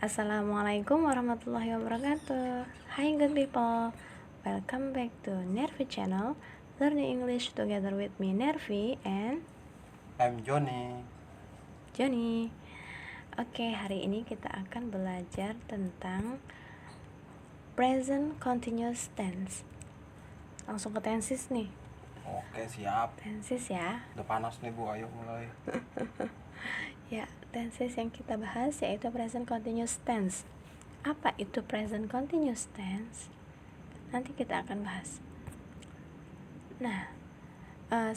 Assalamualaikum warahmatullahi wabarakatuh. Hi good people, welcome back to Nervi channel, learning English together with me Nervi and I'm Johnny. Oke, hari ini kita akan belajar tentang present continuous tense. Langsung ke tenses nih. Oke, siap. Tenses ya. Udah panas nih Bu, ayo mulai. Ya, tenses yang kita bahas yaitu present continuous tense. Apa itu present continuous tense? Nanti kita akan bahas. Nah,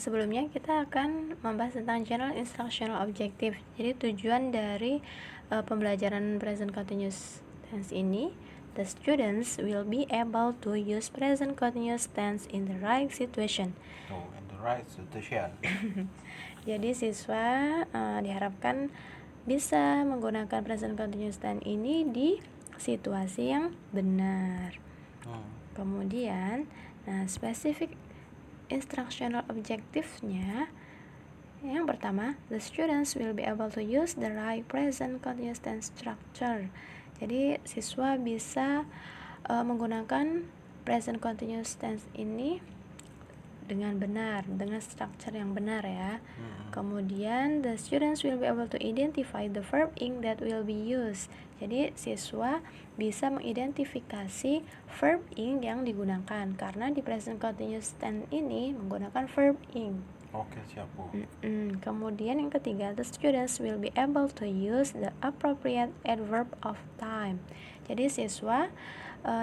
sebelumnya kita akan membahas tentang general instructional objective. Jadi tujuan dari pembelajaran present continuous tense ini, the students will be able to use present continuous tense in the right situation. In the right situation. Jadi siswa diharapkan bisa menggunakan present continuous tense ini di situasi yang benar. Kemudian, spesifik instructional objective-nya yang pertama, the students will be able to use the right present continuous tense structure. Jadi siswa bisa menggunakan present continuous tense ini dengan benar, dengan structure yang benar ya. Kemudian the students will be able to identify the verb ing that will be used. Jadi siswa bisa mengidentifikasi verb ing yang digunakan karena di present continuous tense ini menggunakan verb ing. Oke, siap Bu. Kemudian yang ketiga, the students will be able to use the appropriate adverb of time. Jadi siswa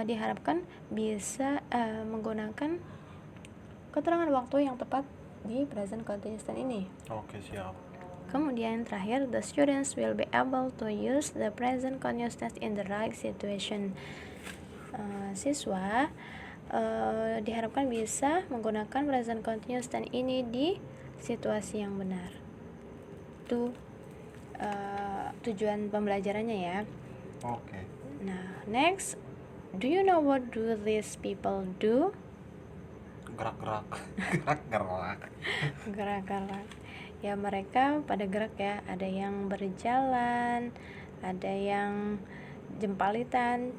diharapkan bisa menggunakan keterangan waktu yang tepat di present continuous tense ini. Oke, siap. Kemudian terakhir, the students will be able to use the present continuous tense in the right situation. Siswa diharapkan bisa menggunakan present continuous tense ini di situasi yang benar. Itu tujuan pembelajarannya ya. Oke. Nah, next, do you know what do these people do? Gerak-gerak. Ya, mereka pada gerak ya. Ada yang berjalan, ada yang jempalitan,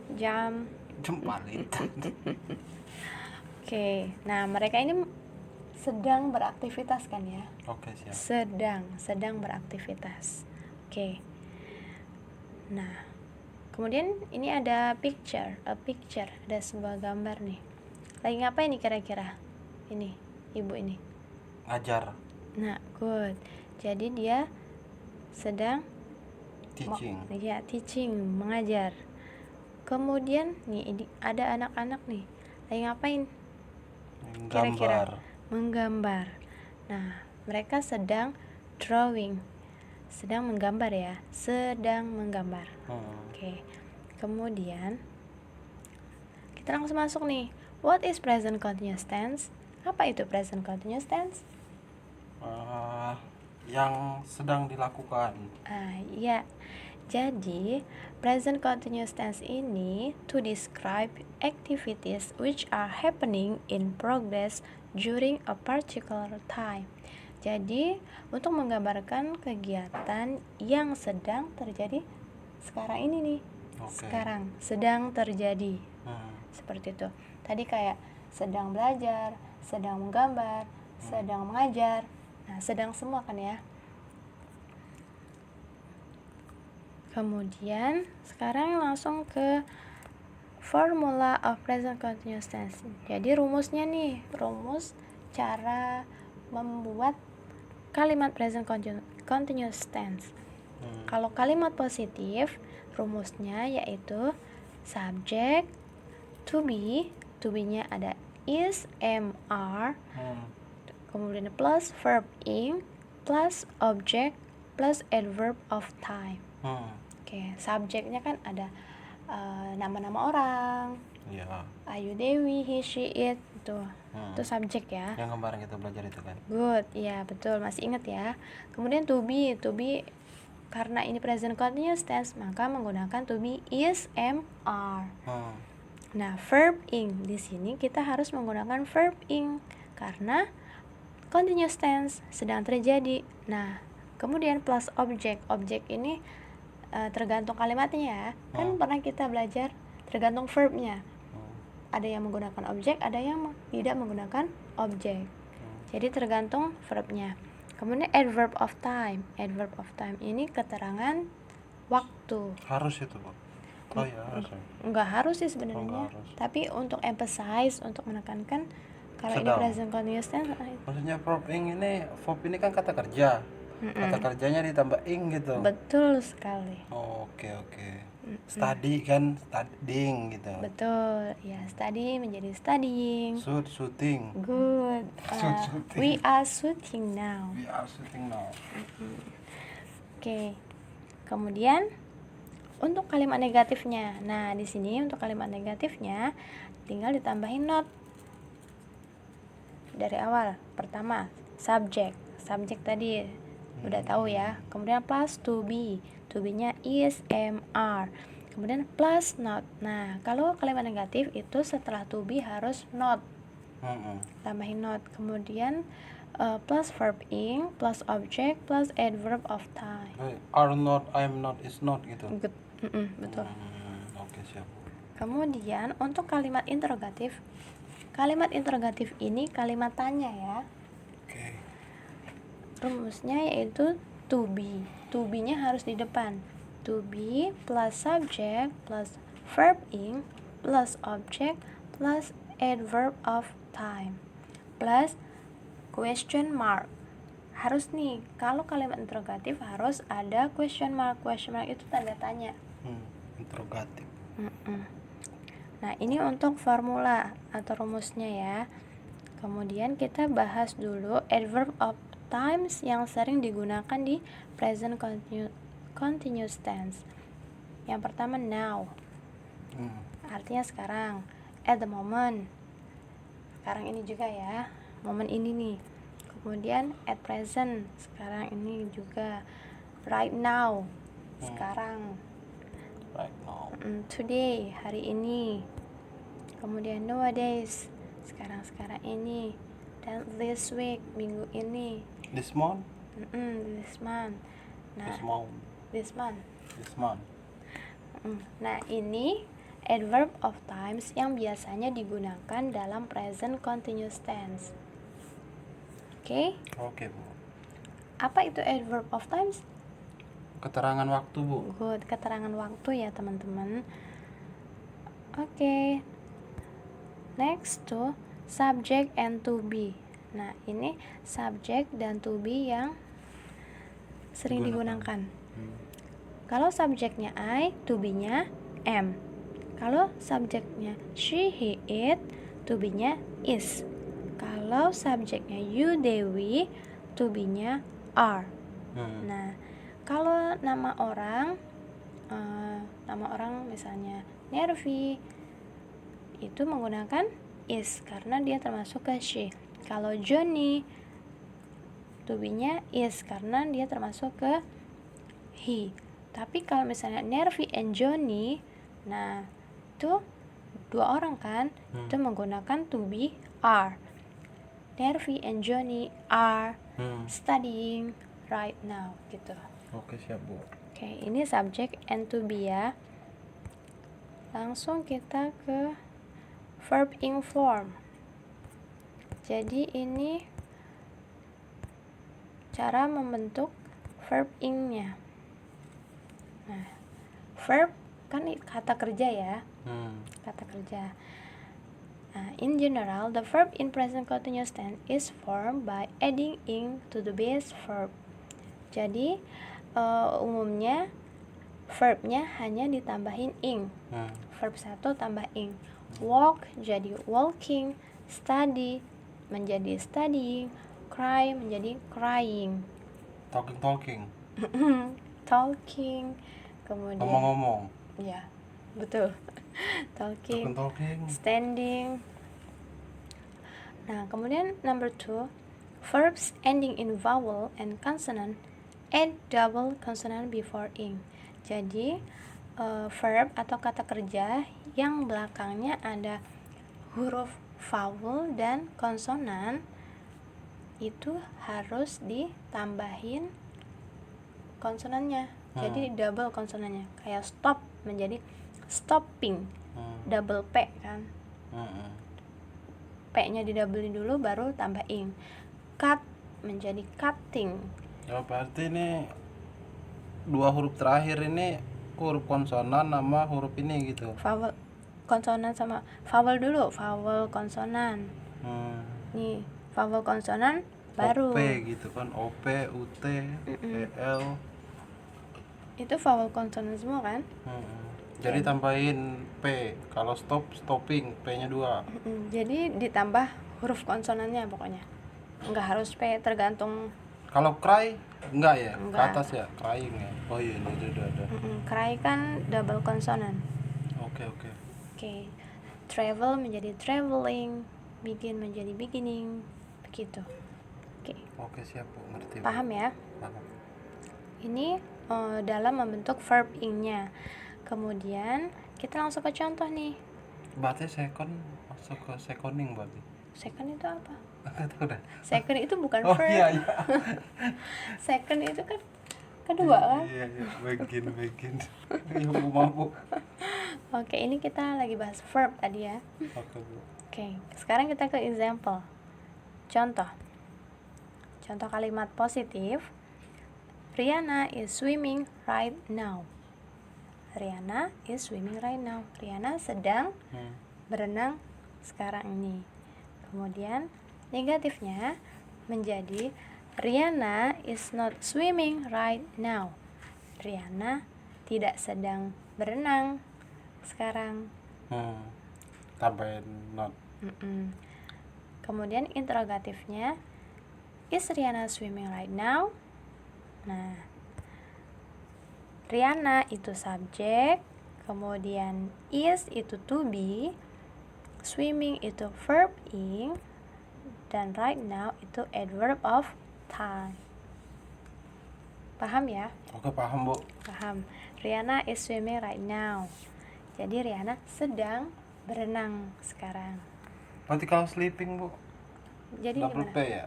Jempalitan. Oke, nah mereka ini sedang beraktivitas kan ya? Oke, siap. Sedang beraktivitas. Oke. Nah, kemudian ini ada picture, ada sebuah gambar nih. Lagi ngapain nih kira-kira? Ini, ibu ini. Ngajar. Nah, good. Jadi dia sedang Teaching. mengajar. Kemudian nih ada anak-anak nih. Lagi ngapain? Kira-kira menggambar. Nah, mereka sedang drawing. Sedang menggambar ya. Oke. Kemudian kita langsung masuk nih. What is present continuous tense? Apa itu present continuous tense? Yang sedang dilakukan. Ya. Jadi, present continuous tense ini to describe activities which are happening in progress during a particular time. Jadi, untuk menggambarkan kegiatan yang sedang terjadi sekarang ini nih. Sekarang sedang terjadi. Seperti itu. Tadi kayak sedang belajar, sedang menggambar, sedang mengajar. Nah, sedang semua kan ya. Kemudian sekarang langsung ke formula of present continuous tense. Jadi rumusnya nih, rumus cara membuat kalimat present continuous tense. Kalau kalimat positif, rumusnya yaitu subject, to be-nya ada is, am, are, kemudian plus verb ing, plus object, plus adverb of time. Oke, subjeknya kan ada nama-nama orang. Iya. Ayu, Dewi, he, she, it, itu subjek ya. Yang kemarin kita belajar itu kan. Good, ya betul, masih ingat ya. Kemudian to be karena ini present continuous tense maka menggunakan to be is, am, are. Nah, verb ing di sini kita harus menggunakan verb ing karena continuous tense sedang terjadi. Nah, kemudian plus object ini tergantung kalimatnya ya. Kan pernah kita belajar tergantung verbnya. Ada yang menggunakan objek, ada yang tidak menggunakan objek. Jadi tergantung verbnya. Kemudian adverb of time. Adverb of time ini keterangan waktu. Harus itu, Bu. Oh ya, harus. Enggak harus sih sebenarnya. Enggak harus. Tapi untuk emphasize, untuk menekankan kalau ini Sedang. present continuous tense Maksudnya verb ini kan kata kerja. Kata kerjanya ditambah ing gitu. betul sekali. Oh, oke. Study kan studying gitu. Betul. Ya, study menjadi studying. Shooting. Good. Shooting. We are shooting now. We are shooting now. Oke. Kemudian untuk kalimat negatifnya. Nah, di sini untuk kalimat negatifnya tinggal ditambahin not. Dari awal. Pertama, subject. Subject tadi udah tahu ya. Kemudian plus to be. To be-nya is, am, are. Kemudian plus not. Nah, kalau kalimat negatif itu setelah to be harus not. Tambahin not. Kemudian plus verb ing, plus object, plus adverb of time. Are not, I'm not, is not gitu. Betul. Oke, siap. Kemudian untuk kalimat interrogatif. Kalimat interrogatif ini kalimat tanya ya. Oke. Rumusnya yaitu to be. To be-nya harus di depan. To be plus subject plus verb ing plus object plus adverb of time plus question mark. Harus nih, kalau kalimat interrogatif harus ada question mark. Question mark itu tanda tanya. Interrogatif. Nah, ini untuk formula atau rumusnya ya. Kemudian kita bahas dulu adverb of times yang sering digunakan di present continuous tense. Yang pertama now. Artinya sekarang. At the moment. Sekarang ini juga ya. Momen ini nih. Kemudian at present. Sekarang ini juga. Right now. Sekarang. Right now. Today. Hari ini. Kemudian nowadays. Sekarang ini. Dan this week. Minggu ini. This month. This month. Nah, This month. Nah, ini adverb of times yang biasanya digunakan dalam present continuous tense. Oke? Oke, Bu. Apa itu adverb of times? Keterangan waktu, Bu. Good, keterangan waktu ya, teman-teman. Oke. Next to subject and to be. Nah, ini subject dan to be yang sering digunakan. Kalau subjeknya I, to be-nya am. Kalau subjeknya she, he, it, to be-nya is. Kalau subjeknya you, they, we, to be-nya are. Nah, kalau nama orang misalnya Nervi, itu menggunakan is karena dia termasuk ke she. Kalau Johnny, to be-nya is karena dia termasuk ke he. Tapi kalau misalnya Nervi and Johnny, nah itu dua orang kan, itu menggunakan to be are. Nervi and Johnny are studying right now gitu. Oke, siap, Bu. Oke, ini subject and to be ya. Langsung kita ke verb ing form. Jadi ini cara membentuk verb ing-nya. Nah, verb kan kata kerja ya. Kata kerja. Nah, in general, the verb in present continuous tense is formed by adding ing to the base verb. Jadi, umumnya verbnya hanya ditambahin ing. Verb 1 tambah ing. Walk jadi walking, study menjadi studying, cry menjadi crying. Talking. Talking. Kemudian Ngomong-ngomong. ya, betul. Talking. Standing. Nah, kemudian number 2, verbs ending in vowel and consonant add double consonant before ing. Jadi verb atau kata kerja yang belakangnya ada huruf vowel dan konsonan itu harus ditambahin konsonannya. Jadi double konsonannya. Kayak stop menjadi stopping. Double P kan. P-nya didoublein dulu baru tambah ing. Cut menjadi cutting. Ya berarti ini dua huruf terakhir ini huruf konsonan sama huruf ini gitu. Vowel konsonan sama vowel dulu, vowel konsonan. Nih, vowel konsonan baru. OP gitu kan, OP, UT, PL. Itu vowel konsonan semua kan? Jadi tambahin P. Kalau stop, stopping, P-nya 2. Jadi ditambah huruf konsonannya pokoknya. Enggak harus P, tergantung. Kalau cry enggak ya? Enggak. Ke atas ya, crying ya. Oh iya, ini udah ada. Cry kan double konsonan. Oke. Oke. Travel menjadi traveling, begin menjadi beginning, begitu. Oke, siap Bu, ngerti. Paham ya? Paham. Ini dalam membentuk verb ing-nya. Kemudian kita langsung ke contoh nih. Berarti second masuk ke seconding berarti. Second itu apa? Enggak tahu dah. Second itu bukan Oh verb. iya. Second itu kan kedua kan? Iya, begin. Ya Bu, maaf Bu. Oke, ini kita lagi bahas verb tadi ya. Oke Bu. Oke, sekarang kita ke example. Contoh kalimat positif. Rihanna is swimming right now. Rihanna is swimming right now. Rihanna sedang berenang sekarang ini. Kemudian negatifnya menjadi Rihanna is not swimming right now. Rihanna tidak sedang berenang sekarang. Tambahin not. Kemudian interrogatifnya, is Rihanna swimming right now? Nah, Rihanna itu subjek, kemudian is itu to be, swimming itu verb ing, dan right now itu adverb of time. Paham ya? Oke, paham Bu. Paham. Rihanna is swimming right now. Jadi Rihanna sedang berenang sekarang. Berarti kalau sleeping Bu, Jadi double gimana? P ya?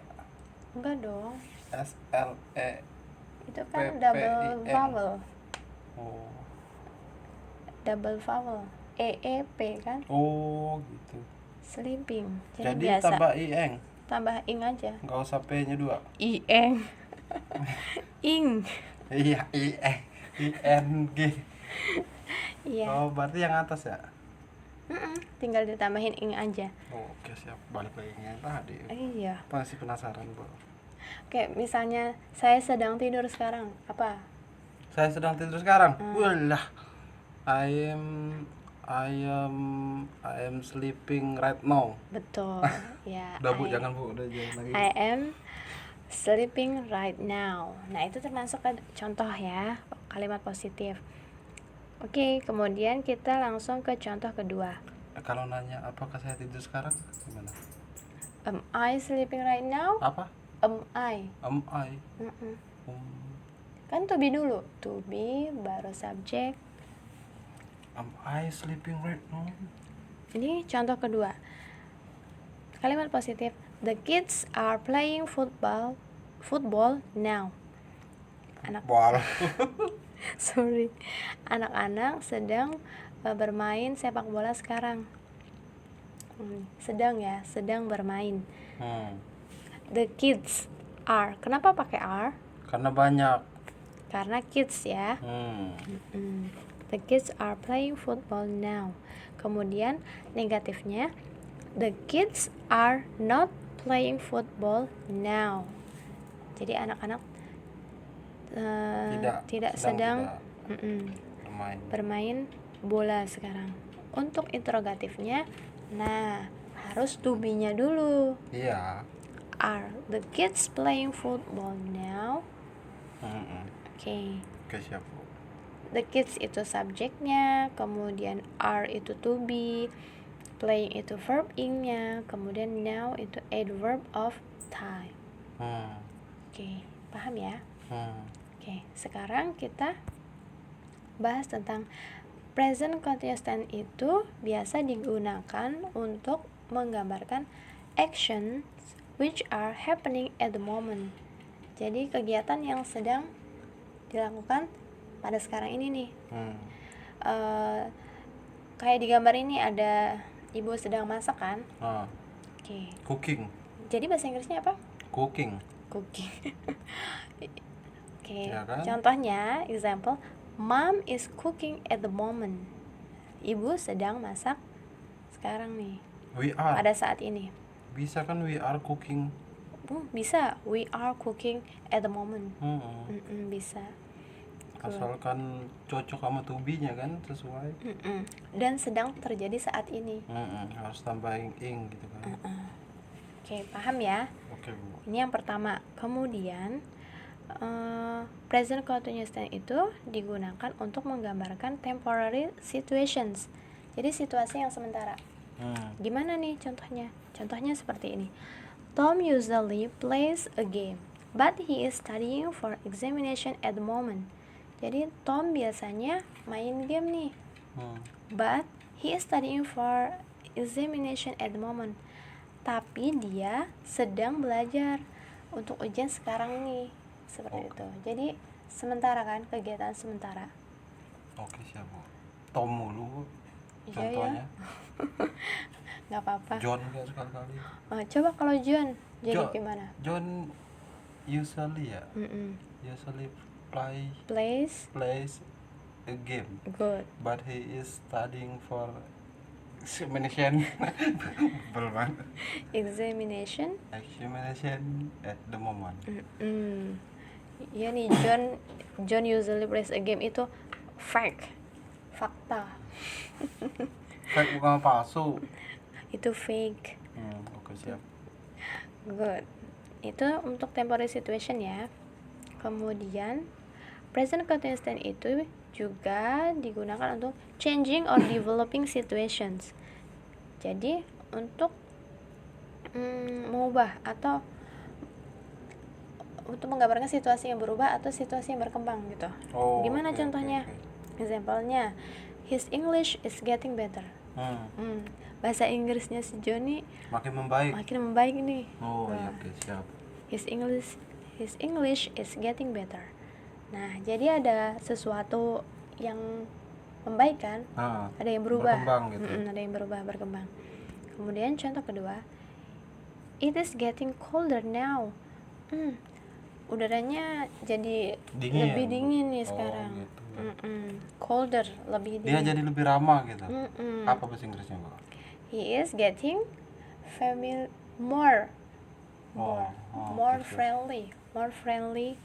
Enggak dong. SLE. Itu kan P, double P, I, N. vowel. Oh. Double vowel. P kan? Oh, gitu. Sleeping. Jadi biasa tambah IN. tambah ing aja. Enggak usah P-nya 2. Ieng. Ing. Iya, ING. Iya. Oh, berarti yang atas ya? Tinggal ditambahin ing aja. Oh, oke, siap. Balik lagi yang tadi. Iya. Masih penasaran Bu. Oke, misalnya saya sedang tidur sekarang. Apa? Saya sedang tidur sekarang. Walah. I am sleeping right now. Betul. Ya. Udah Bu, jangan Bu, udah jangan lagi. I am sleeping right now. Nah, itu termasuk ke contoh ya, kalimat positif. Oke, kemudian kita langsung ke contoh kedua. Kalau nanya apakah saya tidur sekarang, gimana? Am I sleeping right now? Apa? Am I? Am I? Kan to be dulu. To be baru subjek. Am I sleeping right now? Ini contoh kedua. Kalimat positif. The kids are playing football now. Sorry. Anak-anak sedang bermain sepak bola sekarang. Sedang bermain. The kids are. Kenapa pakai are? Karena banyak. Karena kids ya. The kids are playing football now. Kemudian negatifnya, the kids are not playing football now. Jadi anak-anak tidak sedang bermain bola sekarang. Untuk interrogatifnya, nah harus to be-nya dulu. Iya. Are the kids playing football now? Oke. Oke, siap Bu. The kids itu subjeknya, kemudian are itu to be, playing itu verb ing-nya, kemudian now itu adverb of time. Oke, paham ya? Oke, sekarang kita bahas tentang present continuous tense. Itu biasa digunakan untuk menggambarkan actions which are happening at the moment. Jadi kegiatan yang sedang dilakukan pada sekarang ini nih. Hmm. Kayak di gambar ini ada ibu sedang masak kan. Oke. Cooking. Jadi bahasa Inggrisnya apa? Cooking. Cooking. Oke. Ya kan? Contohnya, example, Mom is cooking at the moment. Ibu sedang masak sekarang nih. We are. Pada saat ini. Bisa kan we are cooking? Bisa. We are cooking at the moment. Bisa. Asalkan cocok sama to be-nya kan, sesuai. Dan sedang terjadi saat ini. Harus tambahin ing gitu kan. Oke, paham ya? Oke, Bu. Ini yang pertama. Kemudian present continuous tense itu digunakan untuk menggambarkan temporary situations. Jadi situasi yang sementara. Gimana nih contohnya? Contohnya seperti ini. Tom usually plays a game, but he is studying for examination at the moment. Jadi Tom biasanya main game nih, but he is studying for examination at the moment. Tapi dia sedang belajar untuk ujian sekarang nih, seperti itu. Jadi sementara kan, kegiatan sementara. Oke, siap, Bu. Tom mulu Iya contohnya. ya. Nggak apa-apa. John kayak sekali-kali. Coba kalau John jadi gimana? John usually ya. Usually plays a game. Good. But he is studying for examination. Examination at the moment. Iya nih, John usually plays a game itu fakta. Fake bukan palsu. Itu fake. Oke, siap. Good. Itu untuk temporary situation ya. Kemudian present continuous tense itu juga digunakan untuk changing or developing situations. Jadi untuk mengubah atau untuk menggambarkan situasi yang berubah atau situasi yang berkembang gitu. Gimana contohnya? Example-nya, his English is getting better. Bahasa Inggrisnya si Johnny makin membaik nih. Iya, oke, siap. His English is getting better. Nah, jadi ada sesuatu yang membaik kan? Ada yang berubah. Gitu. Ada yang berkembang. Kemudian contoh kedua, it is getting colder now. Udaranya jadi lebih dingin nih sekarang. Gitu. Colder, lebih dingin. Dia jadi lebih ramah gitu. Apa bahasa Inggrisnya, Bu? He is getting more friendly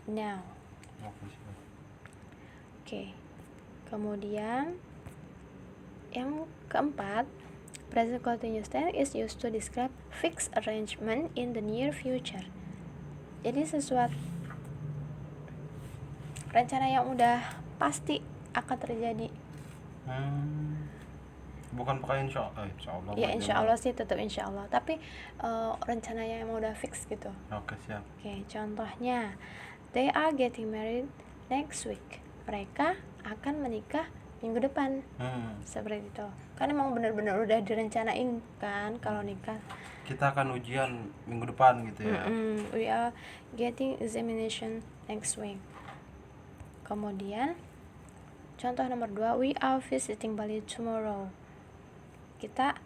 now. Oke. Kemudian yang keempat, present continuous tense is used to describe fixed arrangement in the near future. Jadi sesuatu rencana yang udah pasti akan terjadi. Bukan pakai insya Allah. Ya insya Allah sih, tetap insya Allah. Tapi rencana yang emang udah fix gitu. Oke, siap. Oke, contohnya, they are getting married next week. Mereka akan menikah minggu depan. Seperti itu. Kan emang benar-benar udah direncanain kan kalau nikah. Kita akan ujian minggu depan gitu ya. We are getting examination next week. Kemudian contoh nomor 2, we are visiting Bali tomorrow. Kita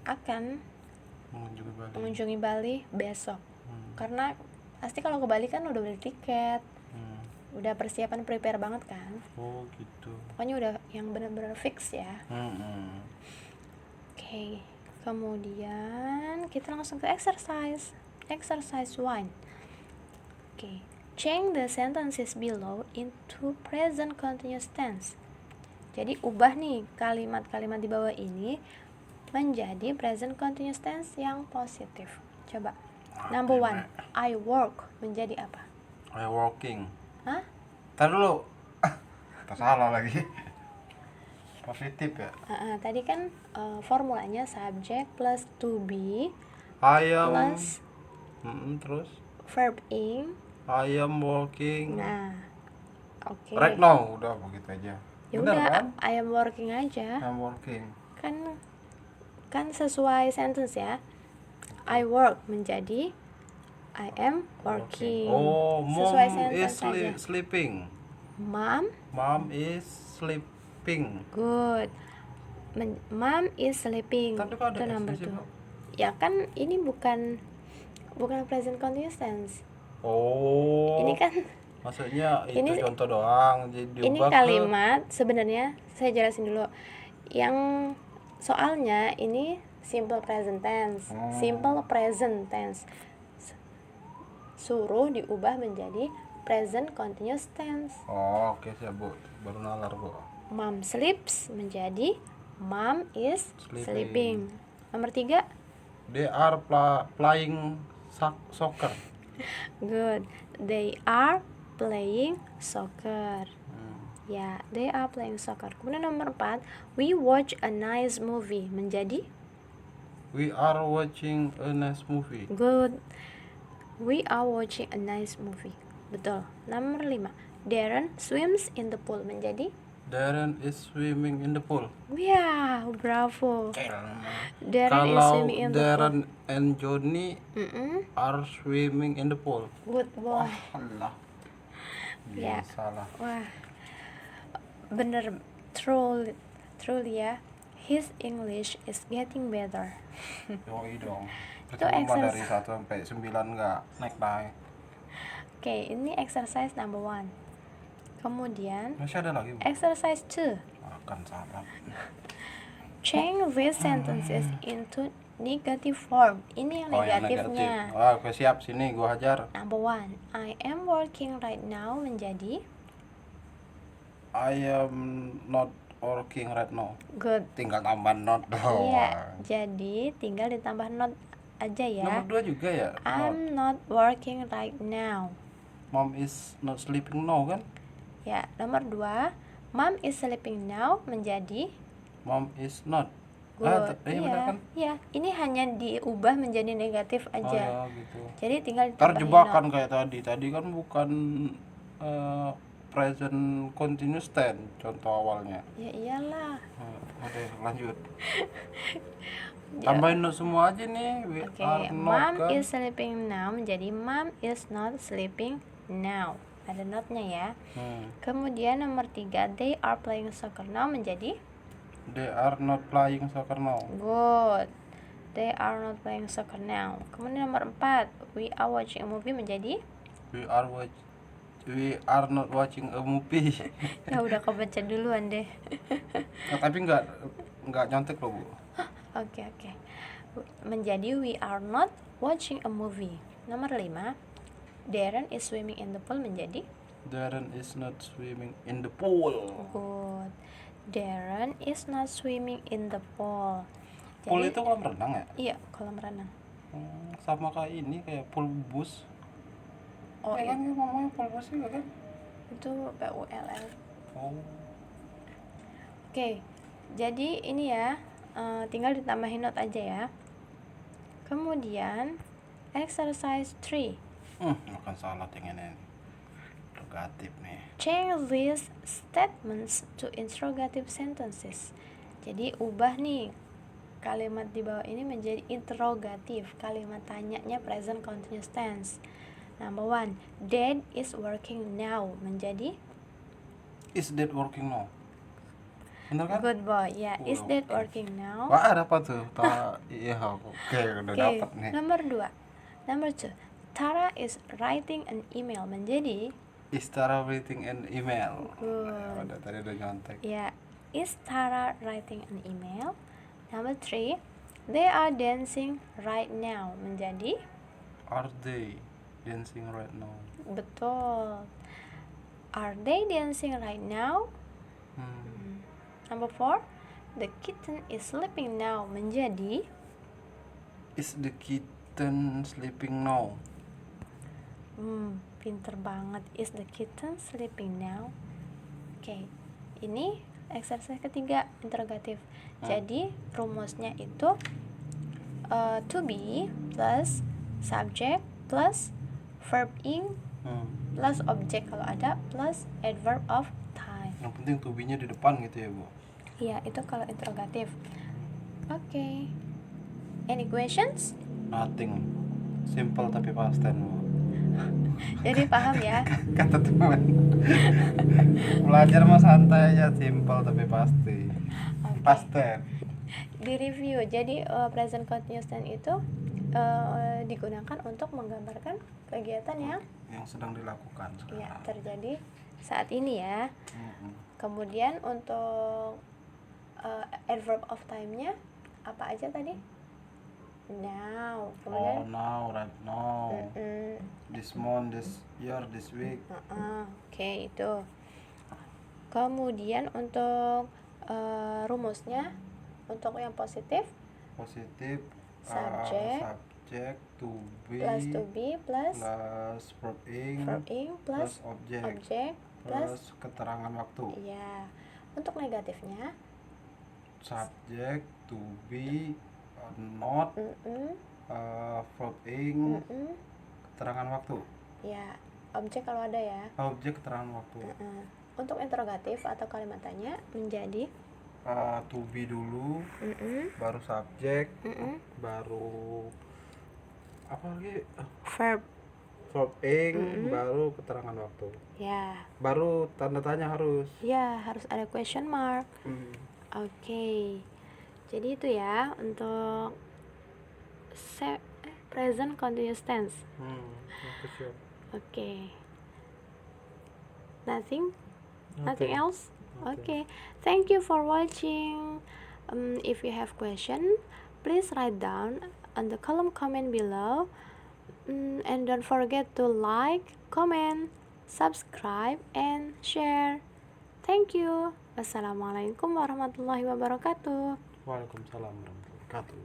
akan mengunjungi Bali besok. Karena pasti kalau ke Bali kan udah beli tiket, udah persiapan prepare banget kan. Gitu. Pokoknya udah yang benar-benar fix ya. Oke. Kemudian kita langsung ke exercise 1. Oke. Change the sentences below into present continuous tense. Jadi ubah nih kalimat-kalimat di bawah ini menjadi present continuous tense yang positif. Coba. Number 1, I work menjadi apa? I working. Hah? Ntar dulu. Salah lagi. Positif ya. Tadi kan formulanya subject plus to be I am plus terus verb ing. I am working. Nah, oke. Right now, udah begitu aja. Ya Benar udah, kan? I am working aja. I'm working. Kan sesuai sentence ya. I work menjadi I am working. Mom sesuai is sentence aja. sleeping. Mom. Mom is sleeping. Good. Mom is sleeping. Tapi kok ada Itu number S-nya sih, 2. Bu? Ya kan ini bukan present continuous tense. Oh. Ini kan Maksudnya itu ini- contoh doang. Jadi ini diubah kalimat sebenarnya saya jelasin dulu. Yang soalnya ini simple present tense. Simple present tense. Suruh diubah menjadi present continuous tense. Oh, oke siap, Bu. Baru nalar, Bu. Mom sleeps menjadi mom is Sleeping. sleeping. Nomor 3. They are playing soccer. Good. They are playing soccer. Ya, they are playing soccer. Kemudian nomor 4, we watch a nice movie menjadi We are watching a nice movie. good. We are watching a nice movie. Betul. Nomor 5, Darren swims in the pool menjadi Darren is swimming in the pool. ya, bravo. Darren is Kalau swimming in the pool. Darren and Johnny are swimming in the pool. Good boy. Allah. Ya. Salah. Wah, bener, truly ya. His English is getting better. Yoi dong. Itu Cuma exercise. dari 1 sampai 9 nggak naik. Oke, ini exercise number 1. Kemudian Masih ada lagi, Bu? exercise 2. Akan salah. Change these sentences into negative form. Ini yang Oh, yang negatifnya. negatif. Oke, siap. Sini gua hajar. Number 1, I am working right now menjadi I am not working right now. good. Tinggal tambah not doang. Iya, jadi tinggal ditambah not aja ya. Nomor 2 juga ya? Not. I'm not working right now. Mom is not sleeping now kan? Ya, nomor 2, mom is sleeping now menjadi Mom is not. good. Benar Iya, kan? iya. Ini hanya diubah menjadi negatif Oh aja. ya gitu. Jadi tinggal ditambahin Terjebakan not. kayak tadi. Tadi kan bukan present continuous tense contoh awalnya. Ya iyalah. Oke, lanjut. Ya. Tambahin not semua aja nih. We Oke, are not mom kan? is sleeping now menjadi mom is not sleeping now. Ada notnya ya. Kemudian nomor 3, they are playing soccer now menjadi They are not playing soccer now. good. They are not playing soccer now. Kemudian nomor 4, we are watching a movie menjadi We are not watching a movie. ya udah kebaca duluan deh. Nah, tapi nggak nyontek loh, Bu. Oke. Menjadi we are not watching a movie. Nomor 5, Darren is swimming in the pool menjadi Darren is not swimming in the pool. good. Darren is not swimming in the pool. Pool Jadi itu kolam renang ya? iya, kolam renang. Sama kayak ini, kayak pool bus. Oh, kan ngomongnya pool bus juga kan? itu PULL. Oh. Oke. Jadi ini ya, tinggal ditambahin not aja ya. Kemudian exercise 3. Bukan salah tinggalnya. Interrogatif nih. Change these statements to interrogative sentences. Jadi ubah nih kalimat di bawah ini menjadi interrogatif. Kalimat tanyanya present continuous tense. Number 1, Dad is working now menjadi Is that working now? Bener kan? good boy. Ya, is Oh, Dad oke. working now? Wah, dapat tuh. Iya, oke, udah Oke, dapat nih. nomor 2. Number 2, Tara is writing an email menjadi Is Tara writing an email? good. Udah tadi udah nyontek. Ya, is Tara writing an email? Number 3, they are dancing right now menjadi Are they dancing right now? betul. Are they dancing right now? Number 4, the kitten is sleeping now menjadi Is the kitten sleeping now? Pinter banget. Is the kitten sleeping now? Oke, ini exercise ketiga, interrogatif. Jadi rumusnya itu to be plus subject plus verb ing plus object kalau ada plus adverb of time. Yang penting to be-nya di depan gitu ya, Bu. Iya, itu kalau interrogatif. Oke. Any questions? Nothing. Simple tapi past tense, Bu. Jadi paham ya. Kata teman. Belajar mah santai aja, simple tapi pasti. Oke. Past tense. Di review. Jadi present continuous tense itu digunakan untuk menggambarkan kegiatan yang sedang dilakukan ya sekarang. terjadi saat ini ya. Kemudian untuk adverb of time-nya apa aja tadi? Now. Kemudian Now, right now. This month, this year, this week. Oke, itu. Kemudian untuk rumusnya, untuk yang positif subject to be plus verb ing plus object plus keterangan waktu. Iya. Untuk negatifnya Subject to be not verb ing keterangan waktu. Ya, objek kalau ada ya. Objek keterangan waktu. Untuk interrogatif atau kalimat tanya menjadi to be dulu, baru subjek, baru apa lagi? Verb ing, baru keterangan waktu. Ya. Baru tanda tanya harus. Ya, harus ada question mark. Oke. Jadi itu ya untuk present continuous tense. Oke. Nothing else? Okay. Thank you for watching. If you have question, please write down on the column comment below. And don't forget to like, comment, subscribe, and share. Thank you. Wassalamualaikum warahmatullahi wabarakatuh. Waalaikumsalam warahmatullahi wabarakatuh.